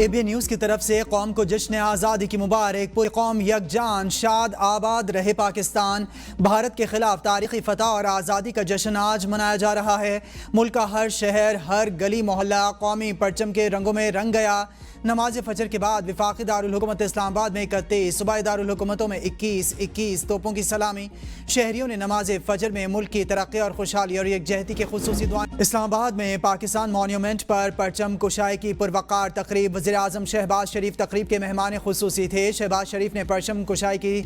ABN news کی طرف سے قوم کو جشن آزادی کی مبارک۔ پوری قوم یکجان شاد آباد رہے پاکستان۔ بھارت کے خلاف تاریخی فتح اور آزادی کا جشن آج منایا جا رہا ہے۔ ملک کا ہر شہر، ہر گلی محلہ قومی پرچم کے رنگوں میں رنگ گیا۔ نماز فجر کے بعد وفاقی دارالحکومت اسلام آباد میں 31، صوبائی دارالحکومتوں میں 21 توپوں کی سلامی۔ شہریوں نے نماز فجر میں ملک کی ترقی اور خوشحالی اور یکجہتی کے خصوصی دعائیں۔ اسلام آباد میں پاکستان مونیومنٹ پر پرچم کشائی کی پروقار تقریب۔ وزیر اعظم شہباز شریف تقریب کے مہمان خصوصی تھے۔ شہباز شریف نے پرچم کشائی کی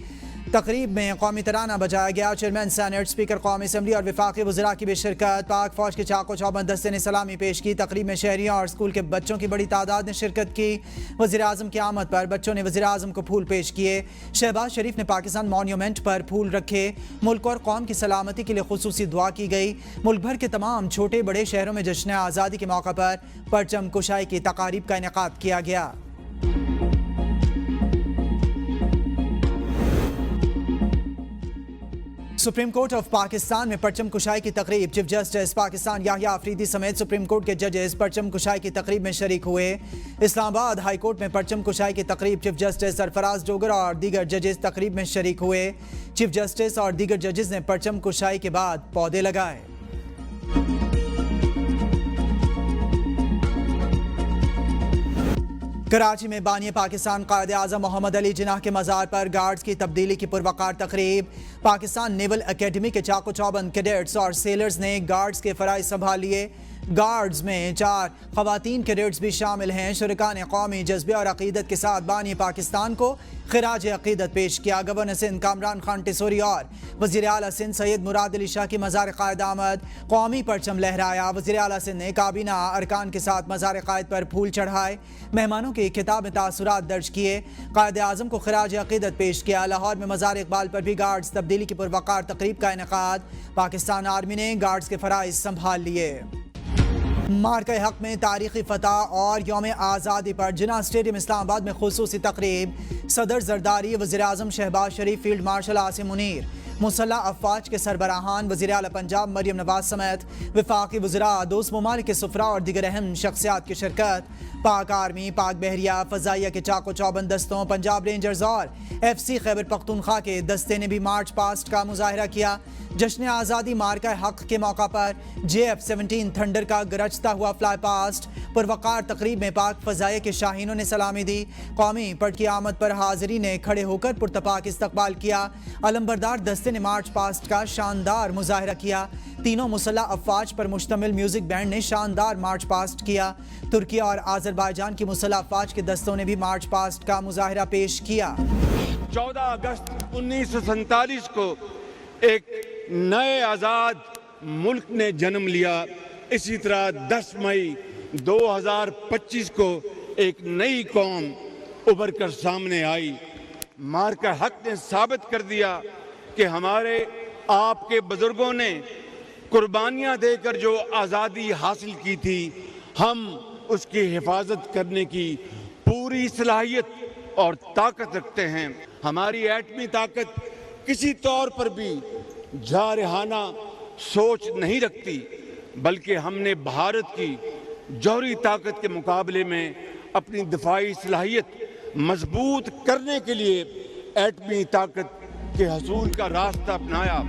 تقریب میں قومی ترانہ بجایا گیا۔ چیئرمین سینٹ، اسپیکر قومی اسمبلی اور وفاقی وزراء کی بھی شرکت۔ پاک فوج کے چاق و چوبند دستے نے سلامی پیش کی۔ تقریب میں شہریوں اور اسکول کے بچوں کی بڑی تعداد نے شرکت کی۔ وزیر اعظم کی آمد پر بچوں نے وزیر اعظم کو پھول پیش کیے۔ شہباز شریف نے پاکستان مونیومنٹ پر پھول رکھے۔ ملک اور قوم کی سلامتی کے لیے خصوصی دعا کی گئی۔ ملک بھر کے تمام چھوٹے بڑے شہروں میں جشن آزادی کے موقع پر پرچم کشائی کی تقاریب کا انعقاد کیا گیا۔ سپریم کورٹ آف پاکستان میں پرچم کشائی کی تقریب۔ چیف جسٹس پاکستان یحییٰ آفریدی سمیت سپریم کورٹ کے ججز پرچم کشائی کی تقریب میں شریک ہوئے۔ اسلام آباد ہائی کورٹ میں پرچم کشائی کی تقریب۔ چیف جسٹس سرفراز ڈوگر اور دیگر ججز تقریب میں شریک ہوئے۔ چیف جسٹس اور دیگر ججز نے پرچم کشائی کے بعد پودے لگائے۔ کراچی میں بانی پاکستان قائد اعظم محمد علی جناح کے مزار پر گارڈز کی تبدیلی کی پروقار تقریب۔ پاکستان نیول اکیڈمی کے چاق و چوبند کیڈٹس اور سیلرز نے گارڈز کے فرائض سنبھال لیے۔ گارڈز میں 4 خواتین کیڈٹس بھی شامل ہیں۔ شرکاء نے قومی جذبے اور عقیدت کے ساتھ بانی پاکستان کو خراج عقیدت پیش کیا۔ گورنر سندھ کامران خان ٹیسوری اور وزیر اعلیٰ سندھ سید مراد علی شاہ کی مزار قائد آمد۔ قومی پرچم لہرایا۔ وزیر اعلیٰ سندھ نے کابینہ ارکان کے ساتھ مزار قائد پر پھول چڑھائے۔ مہمانوں کے خطاب میں تاثرات درج کیے۔ قائد اعظم کو خراج عقیدت پیش کیا۔ لاہور میں مزار اقبال پر بھی گارڈز تبدیلی کی پروقار تقریب کا انعقاد۔ پاکستان آرمی نے گارڈز کے فرائض سنبھال لیے۔ مارکہ حق میں تاریخی فتح اور یوم آزادی پر جناح اسٹیڈیم اسلام آباد میں خصوصی تقریب۔ صدر زرداری، وزیر اعظم شہباز شریف، فیلڈ مارشل عاصم منیر، مسلح افواج کے سربراہان، وزیر اعلیٰ پنجاب مریم نواز سمیت وفاقی وزراء، دوست ممالک کے سفراء اور دیگر اہم شخصیات کی شرکت۔ پاک آرمی، پاک بحریہ، فضائیہ کے چاق و چوبند دستوں، پنجاب رینجرز اور FC خیبر پختونخوا کے دستے نے بھی مارچ پاسٹ کا مظاہرہ کیا۔ جشن آزادی مارکہ حق کے موقع پر JF-17 تھنڈر کا گرجتا ہوا فلائی پاسٹ۔ پروقار تقریب میں پاک فضائیہ کے شاہینوں نے سلامی دی۔ قومی پرچم کی آمد پر حاضرین نے کھڑے ہو کر پرتپاک استقبال کیا۔ علمبردار دستے نے مارچ پاسٹ کا شاندار مظاہرہ کیا۔ تینوں مسلح افواج پر مشتمل میوزک بینڈ نے شاندار مارچ پاسٹ کیا۔ ترکی اور آذربائیجان کی مسلح افواج کے دستوں نے بھی مارچ پاسٹ کا مظاہرہ پیش کیا۔ 14 اگست 1947 کو ایک نئے آزاد ملک نے جنم لیا۔ اسی طرح 10 مئی 2025 کو ایک نئی قوم ابھر کر سامنے آئی۔ مارکہ حق نے ثابت کر دیا کہ ہمارے آپ کے بزرگوں نے قربانیاں دے کر جو آزادی حاصل کی تھی، ہم اس کی حفاظت کرنے کی پوری صلاحیت اور طاقت رکھتے ہیں۔ ہماری ایٹمی طاقت کسی طور پر بھی جارحانہ سوچ نہیں رکھتی، بلکہ ہم نے بھارت کی جوہری طاقت کے مقابلے میں اپنی دفاعی صلاحیت مضبوط کرنے کے لیے ایٹمی طاقت کے حصول کا راستہ اپنایا۔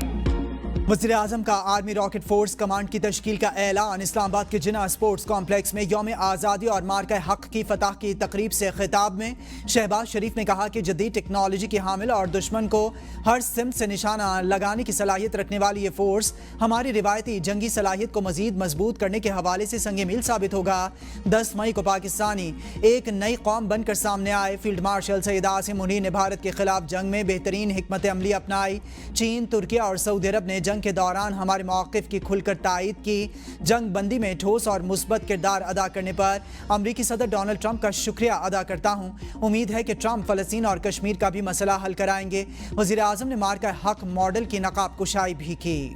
وزیر اعظم کا آرمی راکٹ فورس کمانڈ کی تشکیل کا اعلان۔ اسلام آباد کے جناح اسپورٹس کمپلیکس میں یوم آزادی اور مارکہ حق کی فتح کی تقریب سے خطاب میں شہباز شریف نے کہا کہ جدید ٹیکنالوجی کی حامل اور دشمن کو ہر سمت سے نشانہ لگانے کی صلاحیت رکھنے والی یہ فورس ہماری روایتی جنگی صلاحیت کو مزید مضبوط کرنے کے حوالے سے سنگ میل ثابت ہوگا۔ 10 مئی کو پاکستانی ایک نئی قوم بن کر سامنے آئے۔ فیلڈ مارشل سید عاصم منیر نے بھارت کے خلاف جنگ میں بہترین حکمت عملی اپنائی۔ چین، ترکی اور سعودی عرب نے جنگ کے دوران ہمارے موقف کی کھل کر تائید کی۔ جنگ بندی میں ٹھوس اور مثبت کردار ادا کرنے پر امریکی صدر ڈونلڈ ٹرمپ کا شکریہ ادا کرتا ہوں۔ امید ہے کہ ٹرمپ فلسطین اور کشمیر کا بھی مسئلہ حل کرائیں گے۔ وزیر اعظم نے مارکہ حق ماڈل کی نقاب کشائی بھی کی۔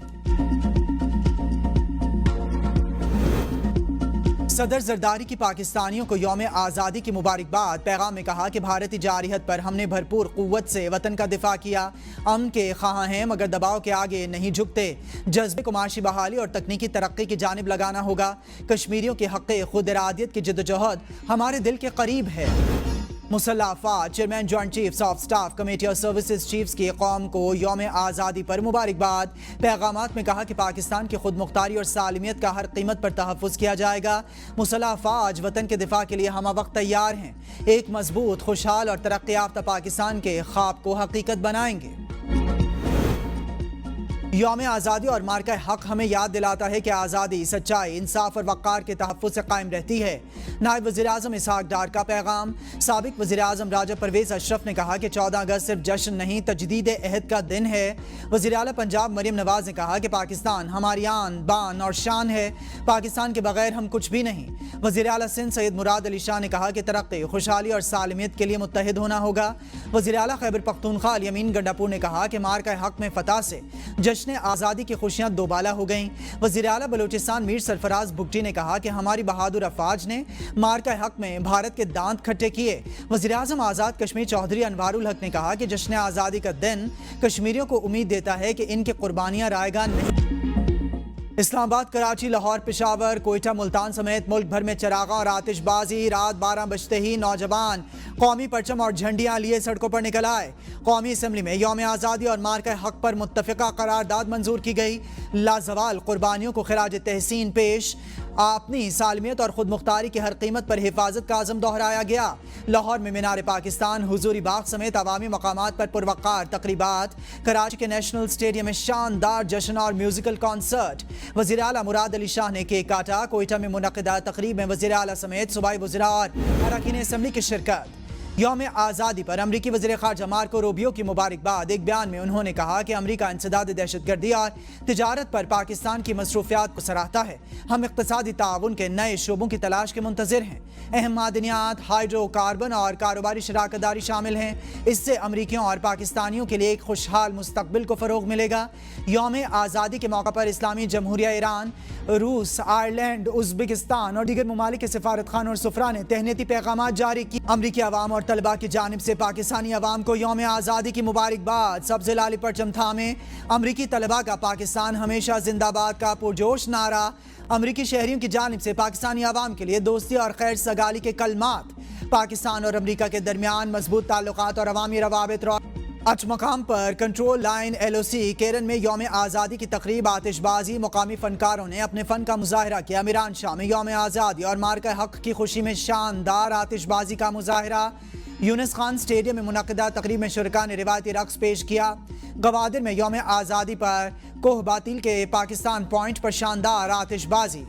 صدر زرداری کی پاکستانیوں کو یوم آزادی کی مبارکباد۔ پیغام میں کہا کہ بھارتی جارحیت پر ہم نے بھرپور قوت سے وطن کا دفاع کیا، امن کے خواہاں ہیں مگر دباؤ کے آگے نہیں جھکتے، جذبے کو معاشی بحالی اور تکنیکی ترقی کی جانب لگانا ہوگا۔ کشمیریوں کے حق خود ارادیت کی جدوجہد ہمارے دل کے قریب ہے۔ مسلح افواج chairman joint chiefs of staff committee اور سروسز چیفز کی قوم کو یوم آزادی پر مبارکباد۔ پیغامات میں کہا کہ پاکستان کی خود مختاری اور سالمیت کا ہر قیمت پر تحفظ کیا جائے گا۔ مسلح افواج وطن کے دفاع کے لیے ہمہ وقت تیار ہیں، ایک مضبوط، خوشحال اور ترقی یافتہ پاکستان کے خواب کو حقیقت بنائیں گے۔ یوم آزادی اور مارکہ حق ہمیں یاد دلاتا ہے کہ آزادی سچائی، انصاف اور وقار کے تحفظ سے قائم رہتی ہے۔ نائب وزیر اعظم اسحاق ڈار کا پیغام۔ سابق وزیر اعظم راجہ پرویز اشرف نے کہا کہ 14 اگست صرف جشن نہیں، تجدید عہد کا دن ہے۔ وزیر اعلیٰ پنجاب مریم نواز نے کہا کہ پاکستان ہماری آن بان اور شان ہے، پاکستان کے بغیر ہم کچھ بھی نہیں۔ وزیر اعلیٰ سندھ سید مراد علی شاہ نے کہا کہ ترقی، خوشحالی اور سالمیت کے لیے متحد ہونا ہوگا۔ وزیر اعلیٰ خیبر پختونخوا الیمین گنڈاپور نے کہا کہ مارکہ حق میں فتح سے جشن آزادی کی خوشیاں دوبالا ہو گئیں۔ وزیر اعلیٰ بلوچستان میر سرفراز بگٹی نے کہا کہ ہماری بہادر افواج نے مارکہ حق میں بھارت کے دانت کھٹے کیے۔ وزیر اعظم آزاد کشمیر چودھری انوار الحق نے کہا کہ جشن آزادی کا دن کشمیریوں کو امید دیتا ہے کہ ان کی قربانیاں رائیگاں نہیں۔ اسلام آباد، کراچی، لاہور، پشاور، کوئٹہ، ملتان سمیت ملک بھر میں چراغاں اور آتش بازی۔ رات 12 بجتے ہی نوجوان قومی پرچم اور جھنڈیاں لیے سڑکوں پر نکل آئے۔ قومی اسمبلی میں یوم آزادی اور مارکہ حق پر متفقہ قرارداد منظور کی گئی۔ لازوال قربانیوں کو خراج تحسین پیش۔ اپنی سالمیت اور خود مختاری کی ہر قیمت پر حفاظت کا عزم دہرایا گیا۔ لاہور میں مینار پاکستان، حضوری باغ سمیت عوامی مقامات پر پروقار تقریبات۔ کراچی کے نیشنل اسٹیڈیم میں شاندار جشن اور میوزیکل کانسرٹ۔ وزیر اعلیٰ مراد علی شاہ نے کیک کاٹا۔ کوئٹہ میں منعقدہ تقریب میں وزیر اعلیٰ سمیت صوبائی وزراء اور اراکین اسمبلی کی شرکت۔ یوم آزادی پر امریکی وزیر خارجہ مارکو روبیو کی مبارکباد۔ ایک بیان میں انہوں نے کہا کہ امریکہ انسداد دہشت گردی اور تجارت پر پاکستان کی مصروفیات کو سراہتا ہے۔ ہم اقتصادی تعاون کے نئے شعبوں کی تلاش کے منتظر ہیں۔ اہم معدنیات، ہائیڈرو کاربن اور کاروباری شراکت داری شامل ہیں۔ اس سے امریکیوں اور پاکستانیوں کے لیے ایک خوشحال مستقبل کو فروغ ملے گا۔ یوم آزادی کے موقع پر اسلامی جمہوریہ ایران، روس، آئرلینڈ، ازبکستان اور دیگر ممالک کے سفارتخان اور سفراء نے تہنیتی پیغامات جاری کی۔ امریکی عوام اور طلباء کی جانب سے پاکستانی عوام کو یوم آزادی کی مبارکباد۔ سبز لالی پرچم تھامے امریکی طلباء کا پاکستان ہمیشہ زندہ باد کا پرجوش نعرہ۔ امریکی شہریوں کی جانب سے پاکستانی عوام کے لیے دوستی اور خیر سگالی کے کلمات۔ پاکستان اور امریکہ کے درمیان مضبوط تعلقات اور عوامی روابط۔ اچ مقام پر کنٹرول لائن LOC کیرن میں یوم آزادی کی تقریب، آتش بازی، مقامی فنکاروں نے اپنے فن کا مظاہرہ کیا۔ میران شاہ میں یوم آزادی اور مارکہ حق کی خوشی میں شاندار آتش بازی کا مظاہرہ۔ یونس خان اسٹیڈیم میں منعقدہ تقریب میں شرکاء نے روایتی رقص پیش کیا۔ گوادر میں یوم آزادی پر کوہ باطل کے پاکستان پوائنٹ پر شاندار آتش بازی۔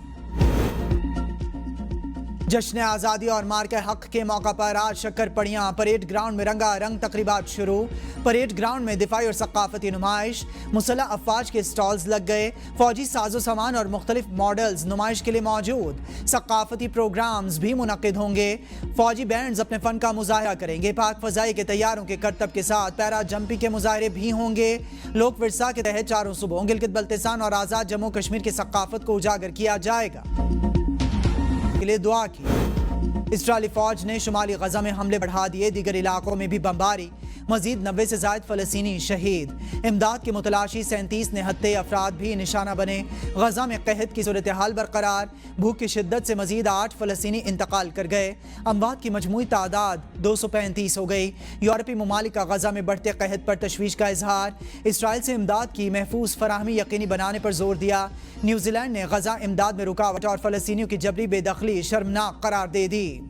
جشن آزادی اور مارکہ حق کے موقع پر آج شکر پڑیاں پریڈ گراؤنڈ میں رنگا رنگ تقریبات شروع۔ پریڈ گراؤنڈ میں دفاعی اور ثقافتی نمائش، مسلح افواج کے سٹالز لگ گئے، فوجی ساز و سامان اور مختلف ماڈلز نمائش کے لیے موجود۔ ثقافتی پروگرامز بھی منعقد ہوں گے۔ فوجی بینڈز اپنے فن کا مظاہرہ کریں گے۔ پاک فضائی کے طیاروں کے کرتب کے ساتھ پیرا جمپنگ کے مظاہرے بھی ہوں گے۔ لوک ورثہ کے تحت چاروں صوبوں گلگت بلتستان اور آزاد جموں کشمیر کی ثقافت کو اجاگر کیا جائے گا۔ کے لیے دعا کی۔ اسرائیلی فوج نے شمالی غزہ میں حملے بڑھا دیے، دیگر علاقوں میں بھی بمباری۔ مزید 90 سے زائد فلسطینی شہید۔ امداد کی متلاشی، 37 نہتے افراد بھی نشانہ بنے۔ غزہ میں قحط کی صورتحال برقرار، بھوک کی شدت سے مزید 8 فلسطینی انتقال کر گئے۔ اموات کی مجموعی تعداد 235 ہو گئی۔ یورپی ممالک کا غزہ میں بڑھتے قحط پر تشویش کا اظہار۔ اسرائیل سے امداد کی محفوظ فراہمی یقینی بنانے پر زور دیا۔ نیوزی لینڈ نے غزہ امداد میں رکاوٹ اور فلسطینیوں کی جبری بے دخلی شرمناک قرار دے دی۔